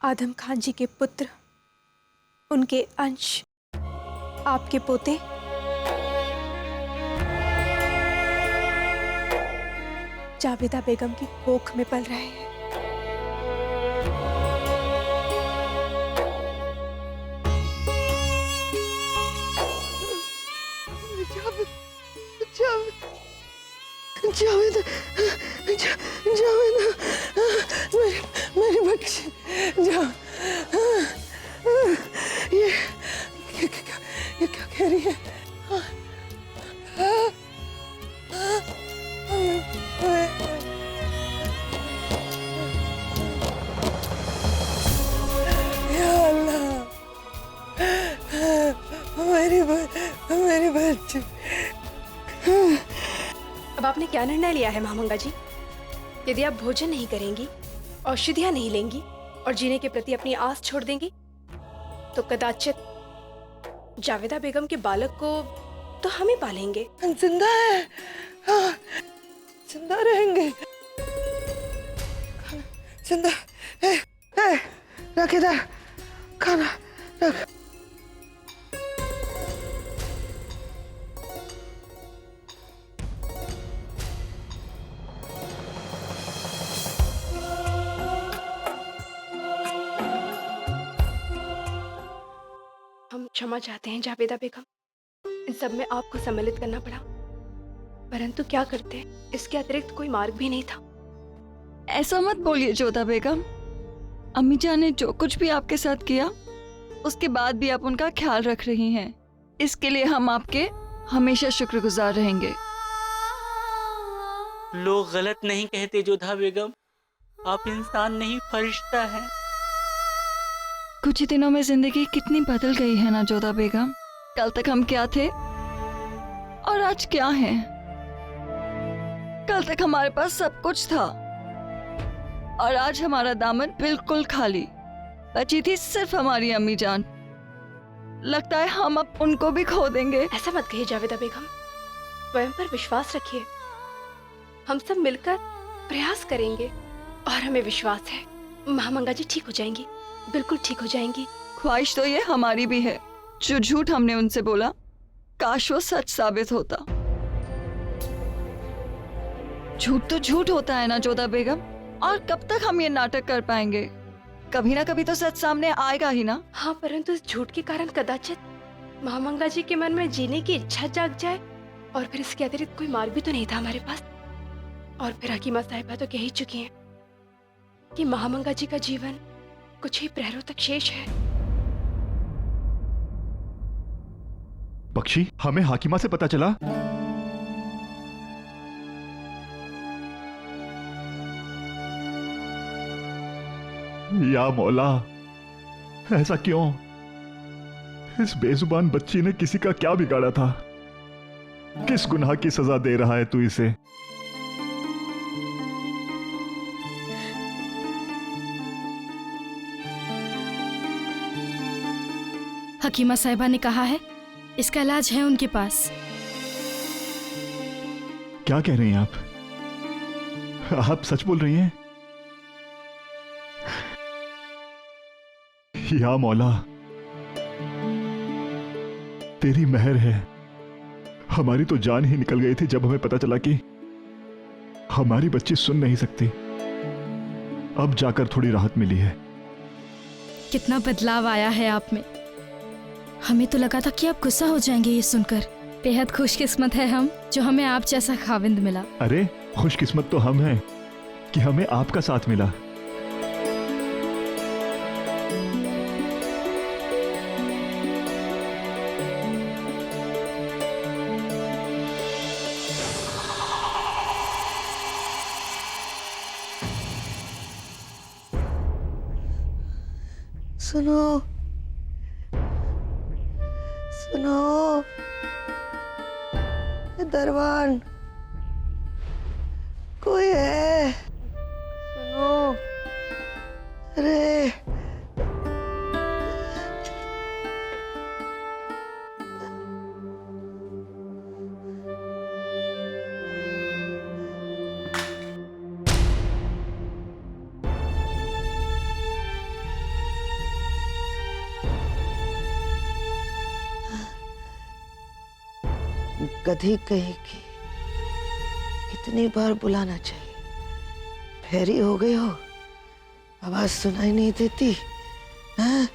आदम खान जी के पुत्र, उनके अंश, आपके पोते जावेदा बेगम की कोख में पल रहे हैं। जावेद, जावेद, मेरी बच्ची, ये क्या कह रही है? या अल्लाह, मेरी बच्ची। अब आपने क्या निर्णय लिया है महामंगा जी? यदि आप भोजन नहीं करेंगी, औषधियां नहीं लेंगी और जीने के प्रति अपनी आस छोड़ देंगी, तो कदाचित जावेदा बेगम के बालक को तो हम ही पालेंगे। जिंदा है, हाँ, जिंदा रहेंगे, जिंदा। रख इधर, खाना रख। हम क्षमा चाहते हैं जावेदा बेगम, इन सब में आपको सम्मिलित करना पड़ा, परंतु क्या करते, इसके अतिरिक्त कोई मार्ग भी नहीं था। ऐसा मत बोलिए जोधा बेगम। अम्मी जान ने जो कुछ भी आपके साथ किया, उसके बाद भी आप उनका ख्याल रख रही हैं। इसके लिए हम आपके हमेशा शुक्रगुजार रहेंगे। लोग गलत नहीं कहते जोधा बेगम, आप इंसान नहीं फरिश्ता हैं। कुछ ही दिनों में जिंदगी कितनी बदल गई है ना जोधा बेगम। कल तक हम क्या थे और आज क्या हैं। कल तक हमारे पास सब कुछ था और आज हमारा दामन बिल्कुल खाली। बची थी सिर्फ हमारी अम्मी जान। लगता है हम अब उनको भी खो देंगे। ऐसा मत कहिए जावेदा बेगम, स्वयं पर विश्वास रखिए। हम सब मिलकर प्रयास करेंगे और हमें विश्वास है महामंगा जी ठीक हो जाएंगी, बिल्कुल ठीक हो जाएंगी। ख्वाहिश तो ये हमारी भी है। जो झूठ हमने उनसे बोला, काश वो सच साबित होता। झूठ तो झूठ होता है ना जोधा बेगम, और कब तक हम ये नाटक कर पाएंगे? कभी ना कभी तो सच सामने आएगा ही ना। हाँ, परंतु इस झूठ के कारण कदाचित महामंगा जी के मन में जीने की इच्छा जाग जाए, और फिर इसके अतिरिक्त कोई मार्ग भी तो नहीं था हमारे पास। और फिर हकीमा साहिबा तो कह ही चुकी हैं कि महामंगा जी का जीवन कुछ ही प्रहरों तक शेष है। बख्शी, हमें हाकिमा से पता चला। या मौला, ऐसा क्यों? इस बेजुबान बच्ची ने किसी का क्या बिगाड़ा था? किस गुनाह की सजा दे रहा है तू इसे? हकीमा साहिबा ने कहा है इसका इलाज है उनके पास। क्या कह रही हैं आप? आप सच बोल रही हैं? या मौला, तेरी मेहर है। हमारी तो जान ही निकल गई थी जब हमें पता चला कि हमारी बच्ची सुन नहीं सकती। अब जाकर थोड़ी राहत मिली है। कितना बदलाव आया है आप में। हमें तो लगा था कि आप गुस्सा हो जाएंगे ये सुनकर। बेहद खुशकिस्मत है हम जो हमें आप जैसा खाविंद मिला। अरे खुशकिस्मत तो हम हैं कि हमें आपका साथ मिला। सुनो, सुनो, ये दरबान, कोई है? सुनो, अरे गधी कहीं की, कितनी बार बुलाना चाहिए? फेरी हो गई हो, आवाज सुनाई नहीं देती? हाँ?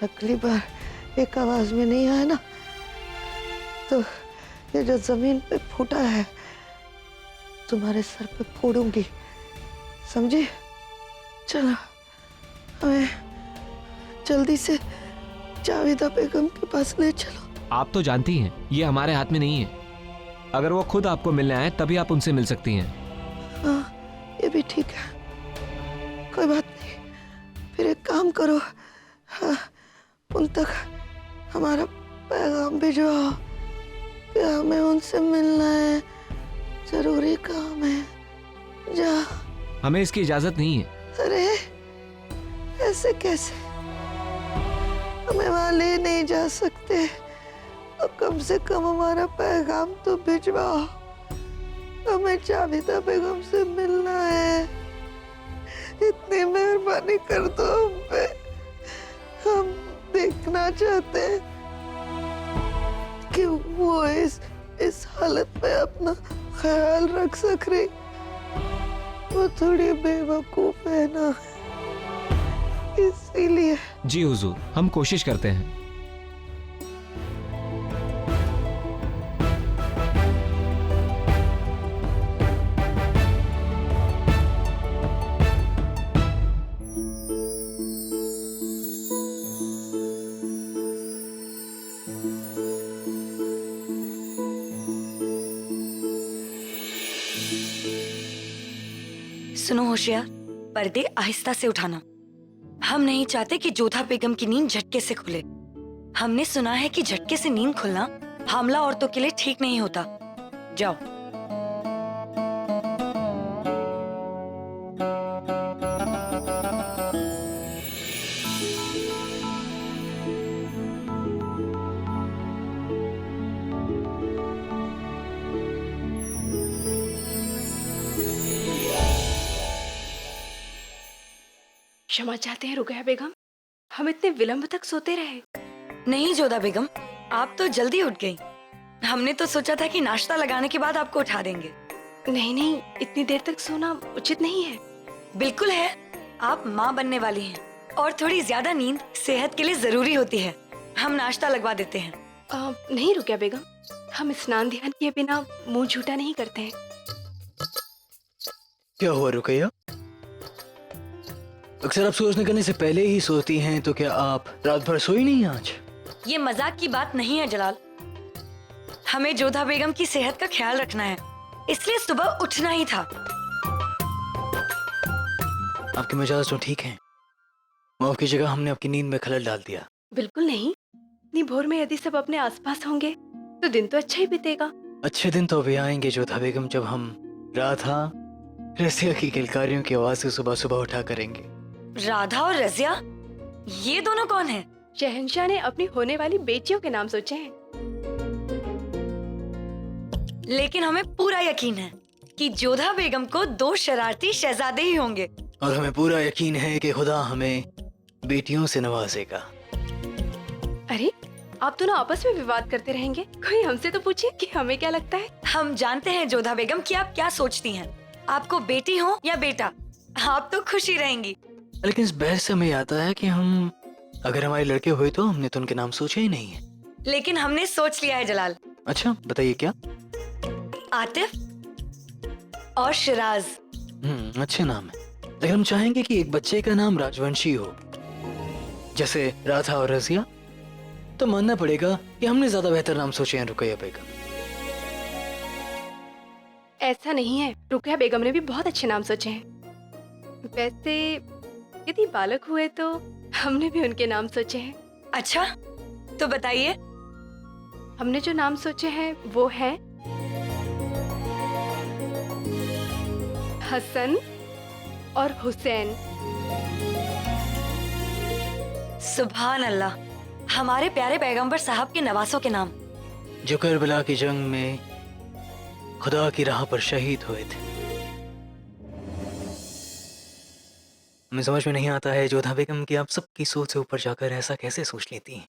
अगली बार एक आवाज में नहीं आया ना तो ये जो जमीन पे फूटा है तुम्हारे सर पे फोड़ूंगी, समझी? चलो हमें जल्दी से जावेदा बेगम के पास ले चलो। आप तो जानती हैं ये हमारे हाथ में नहीं है। अगर वो खुद आपको मिलने आए तभी आप उनसे मिल सकती हैं। हाँ, ये भी ठीक है, कोई बात नहीं। फिर एक काम करो, हाँ, उन तक हमारा पैगाम भिजवाओ कि हमें उनसे मिलना है, जरूरी काम है। जा। हमें इसकी इजाजत नहीं है। अरे ऐसे कैसे? हमें वहां ले नहीं जा सकते तो कम से कम हमारा पैगाम तो भिजवाओ। हमें जावेदा बेगम से मिलना है, इतनी मेहरबानी कर दो हम पे। हम देखना चाहते हैं कि वो इस हालत में अपना ख्याल रख सक रही। वो थोड़ी बेवकूफ है ना, इसीलिए। जी हुजूर, हम कोशिश करते हैं। सुनो होशियार, पर्दे आहिस्ता से उठाना। हम नहीं चाहते कि जोधा बेगम की नींद झटके से खुले। हमने सुना है कि झटके से नींद खुलना हामला औरतों के लिए ठीक नहीं होता। जाओ। क्षमा चाहते हैं रुकैया बेगम, हम इतने विलंब तक सोते रहे। नहीं जोधा बेगम, आप तो जल्दी उठ गई। हमने तो सोचा था कि नाश्ता लगाने के बाद आपको उठा देंगे। नहीं नहीं, इतनी देर तक सोना उचित नहीं है। बिल्कुल है, आप माँ बनने वाली हैं और थोड़ी ज्यादा नींद सेहत के लिए जरूरी होती है। हम नाश्ता लगवा देते हैं। नहीं रुकैया बेगम, हम स्नान ध्यान किए बिना मुंह झूठा नहीं करते हैं। क्या हुआ रुकैया? अक्सर आप सोच निकलने से पहले ही सोती हैं, तो क्या आप रात भर सोई नहीं आज? ये मजाक की बात नहीं है जलाल। हमें जोधा बेगम की सेहत का ख्याल रखना है, इसलिए सुबह उठना ही था। आपके मिजाज तो ठीक हैं। माफ कीजिएगा, हमने आपकी नींद में खलल डाल दिया। बिल्कुल नहीं, इतनी भोर में यदि सब अपने आसपास होंगे तो दिन तो अच्छा ही बीतेगा। अच्छे दिन तो अभी आएंगे जोधा बेगम, जब हम राधा रसिया की किलकारियों की आवाज से सुबह सुबह उठा करेंगे। राधा और रजिया, ये दोनों कौन हैं? शहंशाह ने अपनी होने वाली बेटियों के नाम सोचे हैं। लेकिन हमें पूरा यकीन है कि जोधा बेगम को 2 शरारती शहजादे ही होंगे। और हमें पूरा यकीन है कि खुदा हमें बेटियों से नवाजेगा। अरे आप दोनों आपस में विवाद करते रहेंगे, कोई हमसे तो पूछे कि हमें क्या लगता है। हम जानते हैं जोधा बेगम कि आप क्या सोचती हैं। आपको बेटी हो या बेटा, आप तो खुश ही रहेंगी। लेकिन इस बहस से हमें आता है कि हम अगर हमारे लड़के हुए तो हमने तो उनके नाम सोचे ही नहीं है। लेकिन हमने सोच लिया है जलाल। अच्छा बताइए क्या? आतिफ और शिराज। अच्छे नाम है, लेकिन हम चाहेंगे कि एक बच्चे का नाम राजवंशी हो, जैसे राधा और रजिया। तो मानना पड़ेगा कि हमने ज्यादा बेहतर नाम सोचे हैं रुकैया बेगम। ऐसा नहीं है, रुकैया बेगम ने भी बहुत अच्छे नाम सोचे हैं। वैसे यदि बालक हुए तो हमने भी उनके नाम सोचे हैं। अच्छा तो बताइए। हमने जो नाम सोचे हैं वो है हसन और हुसैन। सुभान अल्लाह, हमारे प्यारे पैगंबर साहब के नवासों के नाम, जो करबला की जंग में खुदा की राह पर शहीद हुए थे। हमें समझ में नहीं आता है जोधा बेगम कि आप सबकी सोच से ऊपर जाकर ऐसा कैसे सोच लेती हैं।